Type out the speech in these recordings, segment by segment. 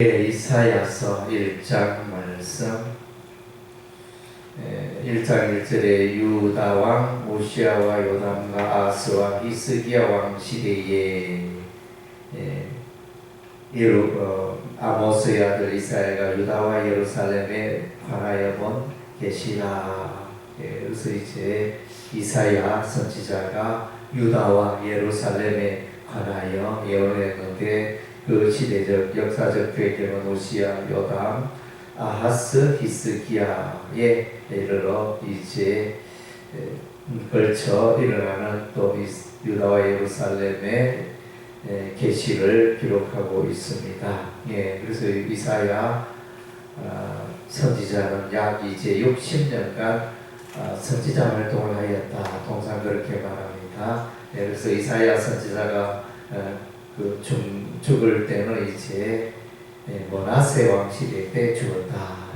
이사야서 1장 말씀 1장 1절에 유다 왕 오시아와 요담과 아스 왕 히스기야 왕 시대에 아모스의 아들 이사야가 유다와 예루살렘에 관하여 본 계시라. 그래서 이제 이사야 선지자가 유다와 예루살렘에 관하여 예언했는데 그 시대적 역사적 배경은 오시아, 요담, 아하스, 히스기야에 이르러 이제 걸쳐 일어나는 또 유다와 예루살렘의 계시를 기록하고 있습니다. 그래서 이사야 선지자는 약 이제 60년간 선지자 활동을 하였다. 통상 그렇게 말합니다. 그래서 이사야 선지자가 죽을 때는 이제 므낫세 왕 시대 때 죽었다.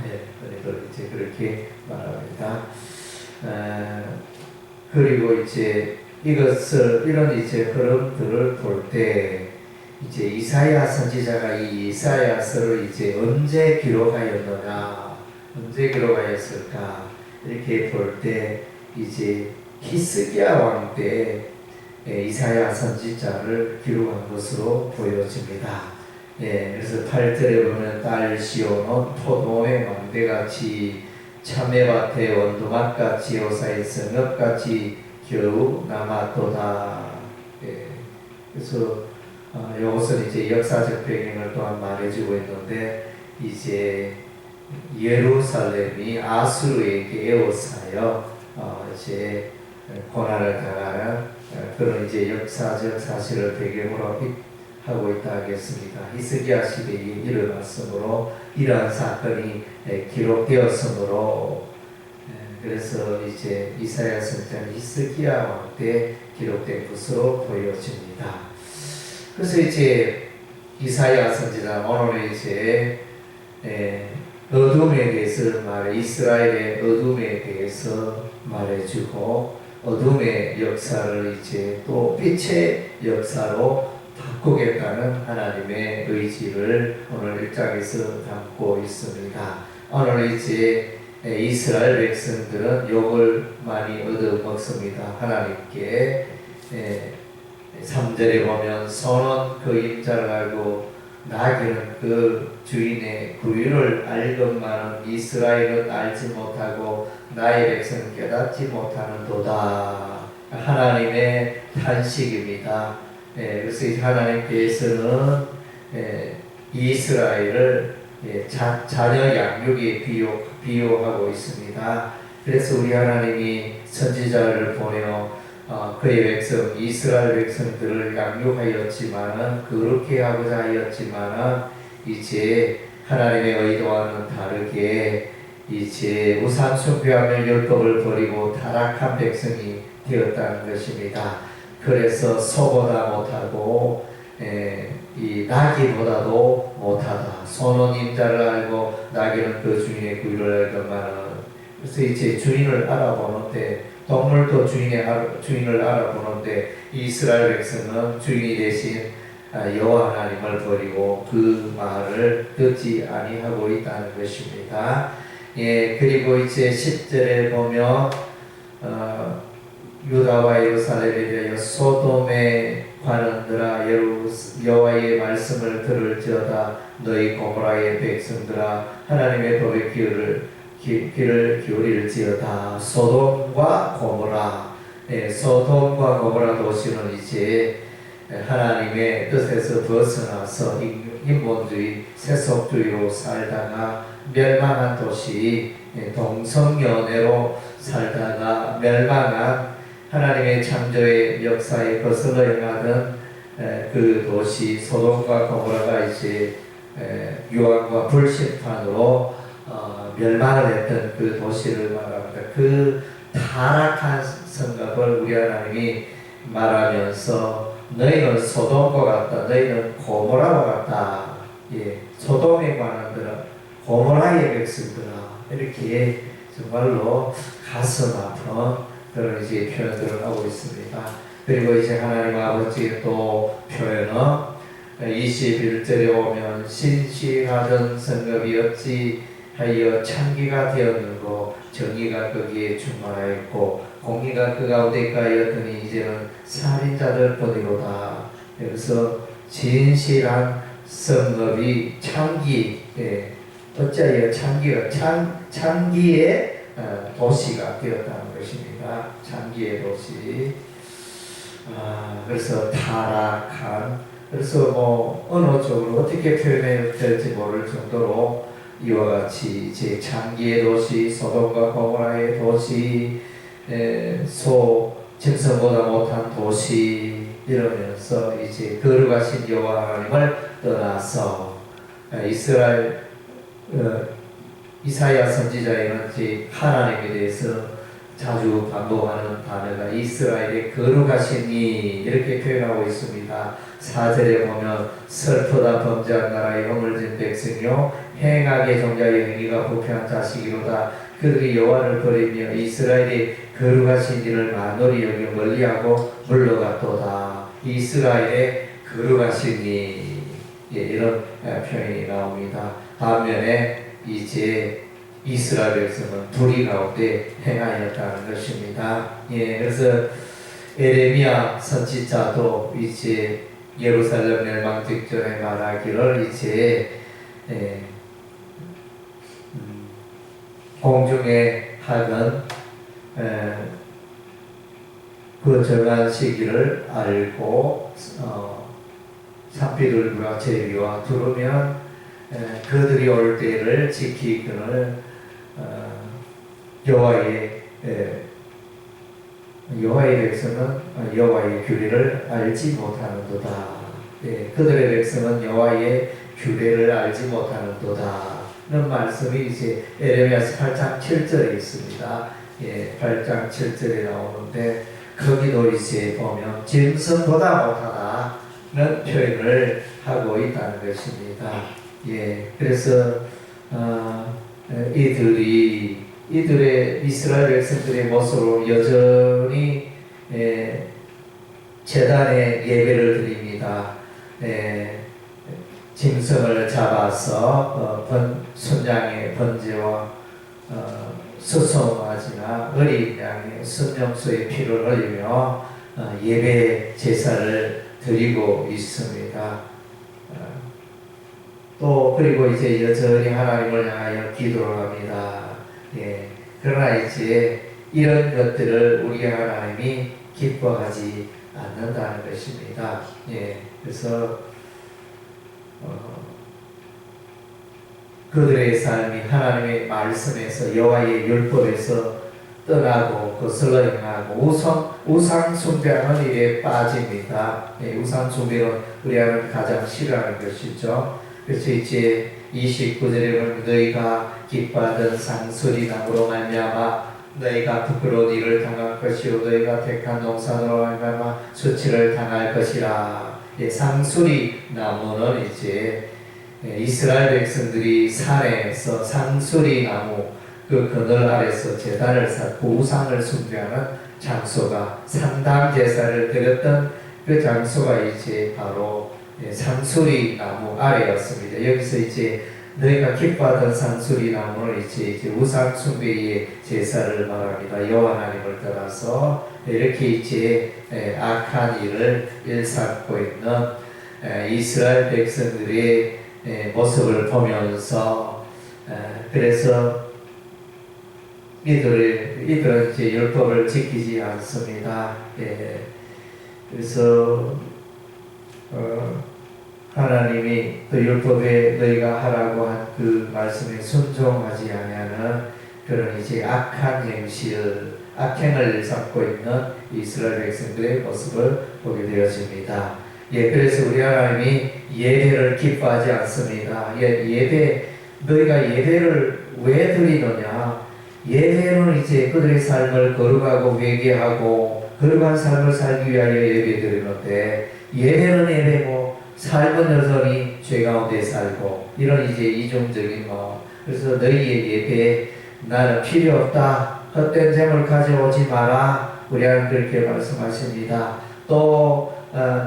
이제 그렇게 말합니다. 그리고 이제 이런 이제 흐름들을 볼 때 이제 이사야 선지자가 이 이사야서를 이제 언제 기록하였느냐, 언제 기록하였을까 이렇게 볼 때 이제 히스기야 왕 때 이사야 선지자를 기록한 것으로 보여집니다. 그래서 8절에 보면 딸 시온은 포도의 망대같이 참외밭의 원두막같이 요사의 성읍같이 겨우 남았도다. 그래서 이것은 이제 역사적 배경을 또한 말해주고 있는데 이제 예루살렘이 아수르에게 에워싸여 이제 고난을 당하는 그런 이제 역사적 사실을 배경으로 하고 있다 하겠습니다. 히스기야 시대에 일어났으므로 이러한 사건이 기록되었으므로 그래서 이제 이사야 선지자는 히스기야 왕 때 기록된 것으로 보여집니다. 그래서 이제 이사야 선지자 오늘 이제 어둠에 대해서 이스라엘의 어둠에 대해서 말해주고 어둠의 역사를 이제 또 빛의 역사로 바꾸겠다는 하나님의 의지를 오늘 1장에서 담고 있습니다. 오늘 이제 이스라엘 백성들은 욕을 많이 얻어먹습니다. 하나님께 3절에 보면 소는 그 임자를 알고 나귀는 그 주인의 구유를 알건만은 이스라엘은 알지 못하고 나의 백성은 깨닫지 못하는도다. 하나님의 탄식입니다. 그래서 하나님께서는 이스라엘을 자녀 양육에 비유하고 있습니다. 그래서 우리 하나님이 선지자를 보내어 그의 백성 이스라엘 백성들을 양육하였지만은 그렇게 하고자 하였지만은 이제 하나님의 의도와는 다르게 이제 우상 숭배하며 율법을 버리고 타락한 백성이 되었다는 것입니다. 그래서 소보다 못하고 이 나귀보다도 못하다. 소는 임자를 알고 나귀는 그 주인의 구유를 알건만은. 그래서 이제 주인을 알아보는데 동물도 주인을 알아보는데 이스라엘 백성은 주인이 되신 여호와 하나님을 버리고 그 말을 듣지 아니하고 있다는 것입니다. 그리고 이제 10절에 보면 유다와 예루살렘에 대하여 소돔에 관하느라 여호와의 말씀을 들을지어다. 너희 고모라의 백성들아 하나님의 법의 귀를 기울일지어다. 소돔과 고모라, 소돔과 고모라 도시는 이제 하나님의 뜻에서 벗어나서 인본주의, 세속주의로 살다가 멸망한 도시, 동성연애로 살다가 멸망한 하나님의 창조의 역사에 거슬러 행하던 그 도시 소돔과 고모라가 이제 유황과 불심판으로 멸망을 했던 그 도시를 말합니다. 그 타락한 성곽을 우리 하나님이 말하면서 너희는 소돔과 같다. 너희는 고모라와 같다. 소돔에 관한 들은 고모라의 백성들아. 이렇게 정말로 가슴 아픈 그런 이제 표현들을 하고 있습니다. 그리고 이제 하나님 아버지의 또 표현은 21절에 오면 신실하던 성읍이 어찌 하여 창기가 되었는고 정의가 거기에 충만하였고 공의가 그 가운데 가하였더니 이제는 살인자들 뿐이로다. 그래서 진실한 성읍이 창기, 어찌하여 창기의 도시가 되었다는 것입니다. 창기의 도시. 그래서 타락한, 그래서 뭐 어느 쪽으로 어떻게 표현해야 될지 모를 정도로 이와 같이 이제 창기의 도시, 소돔과 고모라의 도시, 짐승보다 못한 도시 이러면서 이제 거룩하신 여호와 하나님을 떠나서 이사야 선지자에는 이제 하나님에 대해서 자주 반복하는 단어가 이스라엘의 거룩하신 이 이렇게 표현하고 있습니다. 4절에 보면 슬프다 범죄한 나라의 허물진 백성이요 행악의 종자의 행위가 부패한 자식이로다. 그들이 여호와를 버리며 이스라엘의 거룩하신 이를 만홀히 여겨 멀리하고 물러갔도다. 이스라엘의 거룩하신 이 이런 표현이 나옵니다. 반면에 이제 이스라엘 백성은 불의 가운데 행하였다는 것입니다. 그래서 에레미야 선지자도 이제 예루살렘 멸망 직전에 말하기를 이제 공중에 하는 그 정한 시기를 알고 산비둘기와 제비와 두르면 그들이 올 때를 지키기를 여호와의 백성은 여호와의 규례를 알지 못하는도다. 그들의 백성은 여호와의 규례를 알지 못하는도다는 말씀이 이제 에레미야서 8장 7절에 있습니다. 8장 7절에 나오는데 거기도 이제 보면 짐승보다 못하다는 표현을 하고 있다는 것입니다. 그래서 이들의 이스라엘 백성들의 모습으로 여전히 제단에 예배를 드립니다. 짐승을 잡아서 순양의 번제와 수송아지나 어린 양의 순염소의 피를 흘리며 예배 제사를 드리고 있습니다. 또 그리고 이제 여전히 하나님을 향하여 기도를 합니다. 그러나 이제 이런 것들을 우리 하나님이 기뻐하지 않는다는 것입니다. 그래서 그들의 삶이 하나님의 말씀에서 여호와의 율법에서 떠나고 거슬러 행하고 우상 숭배하는 일에 빠집니다. 우상 숭배는 우리 하나님 가장 싫어하는 것이죠. 그래서 이제 29절에 보면 너희가 기뻐하던 상수리 나무로 말미암아 너희가 부끄러운 일을 당할 것이요 너희가 택한 농산으로 말미암아 수치를 당할 것이라. 상수리 나무는 이제 이스라엘 백성들이 산에서 상수리 나무 그 그늘 아래서 제단을 쌓고 우상을 숭배하는 장소가 산당 제사를 드렸던 그 장소가 이제 바로 상수리 나무 아래였습니다. 여기서 이제 너희가 기뻐하던 상수리 나무는 이제 우상 숭배의 제사를 말합니다. 여호와 하나님을 떠나서 이렇게 이제 악한 일을 일삼고 있는 이스라엘 백성들의 모습을 보면서 그래서 이들은 이제 율법을 지키지 않습니다. 그래서 하나님이 또 율법에 너희가 하라고 한 그 말씀에 순종하지 아니하는 그런 이제 악한 악행을 삼고 있는 이스라엘 백성들의 모습을 보게 되어집니다. 그래서 우리 하나님이 예배를 기뻐하지 않습니다. 너희가 예배를 왜 드리느냐? 예배는 이제 그들의 삶을 거룩하고 회개하고 거룩한 삶을 살기 위하여 예배 드리는데 예배는 예배고 삶은 여전히 죄 가운데 살고 이런 이제 이중적인 그래서 너희의 예배 나는 필요 없다. 헛된 재물 가져오지 마라. 우리 하나님 그렇게 말씀하십니다. 또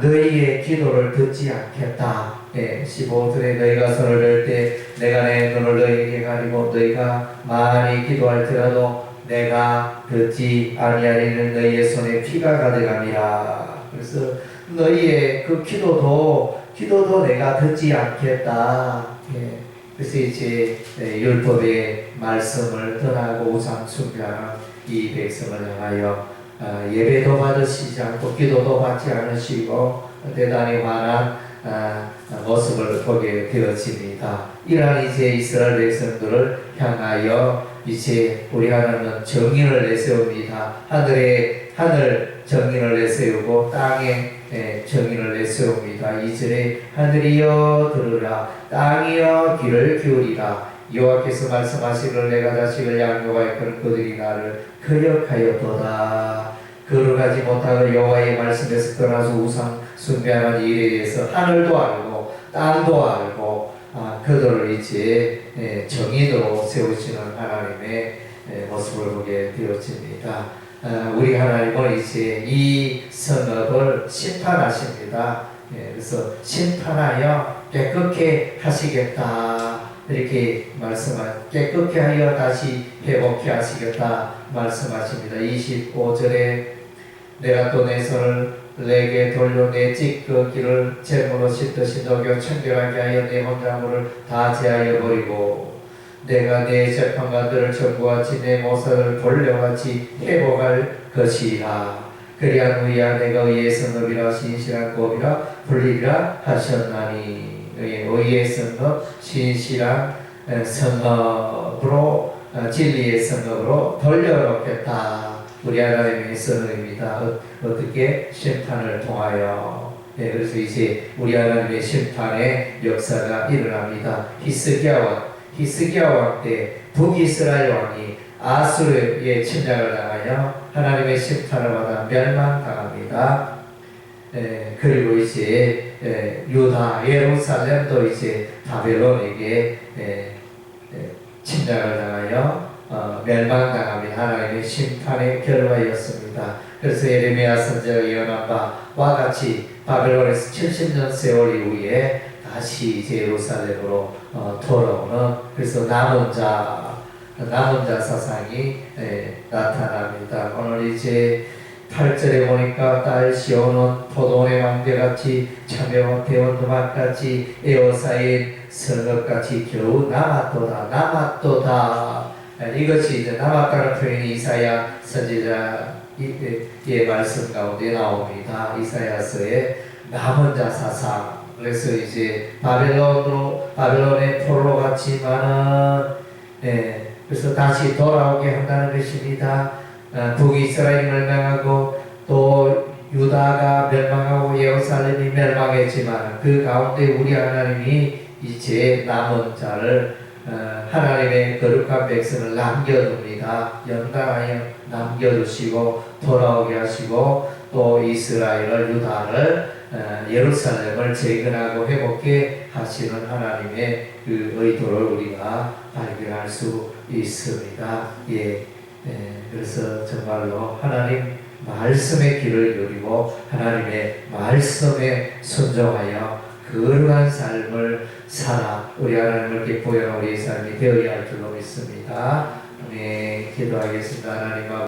너희의 기도를 듣지 않겠다. 15절에 너희가 손을 들 때 내가 내 눈을 너희에게 가리고 너희가 많이 기도할지라도 내가 듣지 아니하리는 너희의 손에 피가 가득함이라. 그래서 너희의 그 기도도 내가 듣지 않겠다. 그래서 이제 율법의 말씀을 떠나고 우상 숭배하는 이 백성을 향하여 예배도 받으시지 않고 기도도 받지 않으시고 대단히 화난 모습을 보게 되어집니다. 이러한 이제 이스라엘 백성들을 향하여 이제 우리 하나님은 정인을 내세웁니다. 하늘 정인을 내세우고 땅에 정인을 내세웁니다. 2절에 하늘이여 들으라 땅이여 귀를 기울이라 여호와께서 말씀하시기를 내가 자식을 양육하였거늘 그들이 나를 거역하였도다. 거룩하지 못하고 여호와의 말씀에서 떠나서 우상 숭배하는 일에 대해서 하늘도 알고 땅도 알고 그들을 이제 정인으로 세우시는 하나님의 모습을 보게 되어집니다. 우리 하나님은 이제 이 성읍을 심판하십니다. 그래서 심판하여 깨끗게 하시겠다. 이렇게 깨끗게 하여 다시 회복케 하시겠다 말씀하십니다. 25절에 내가 또 내 손을 내게 돌려 내 찢기를 재물로 씻듯이 녹여 청결하게 하여 내 혼자물을 다 제하여 버리고 내가 내 재판관들을 전부같이 내 모사를 본래같이 회복할 것이라. 그리한 후에야 내가 의의 성읍이라 신실한 법이라 불리리라 하셨나니. 의의 성읍 신실한 성읍으로 진리의 성읍으로 돌려놓겠다. 우리 하나님의 성읍입니다. 어떻게? 심판을 통하여. 그래서 이제 우리 하나님의 심판의 역사가 일어납니다. 히스기야 왕 때 북이스라엘 왕이 아수르의 침략을 당하여 하나님의 심판을 받아 멸망당합니다. 그리고 이제 유다 예루살렘도 이제 바벨론에게 침략을 당하여 멸망당합니다. 하나님의 심판의 결과였습니다. 그래서 예레미야 선지자가 예언한 바와 같이 바벨론에서 70년 세월 이후에 다시 이제 예루살렘으로 돌아오는 그래서 남은 자 사상이 나타납니다. 오늘 이제 8절에 보니까 딸 시온은 포도원의 망대같이 참외와 대원 누막같이 에워싸인 성읍같이 겨우 남았도다. 이것이 이제 남았다는 표현이 이사야 선지자의 말씀 가운데 나옵니다. 이사야서의 남은 자 사상. 그래서 이제 바벨론의 포로로 갔지만은 그래서 다시 돌아오게 한다는 것입니다. 북이스라엘이 멸망하고 또 유다가 멸망하고 예루살렘이 멸망했지만 그 가운데 우리 하나님이 이제 남은 자를 하나님의 거룩한 백성을 남겨둡니다. 연단하여 남겨두시고 돌아오게 하시고 또 이스라엘을 유다를 예루살렘을 재건하고 회복해 하시는 하나님의 그 의도를 우리가 발견할 수 있습니다. 그래서 정말로 하나님 말씀의 길을 누리고 하나님의 말씀에 순종하여 거룩한 삶을 살아 우리 하나님을 기뻐하는 우리의 삶이 되어야 할 줄로 믿습니다. 기도하겠습니다. 하나님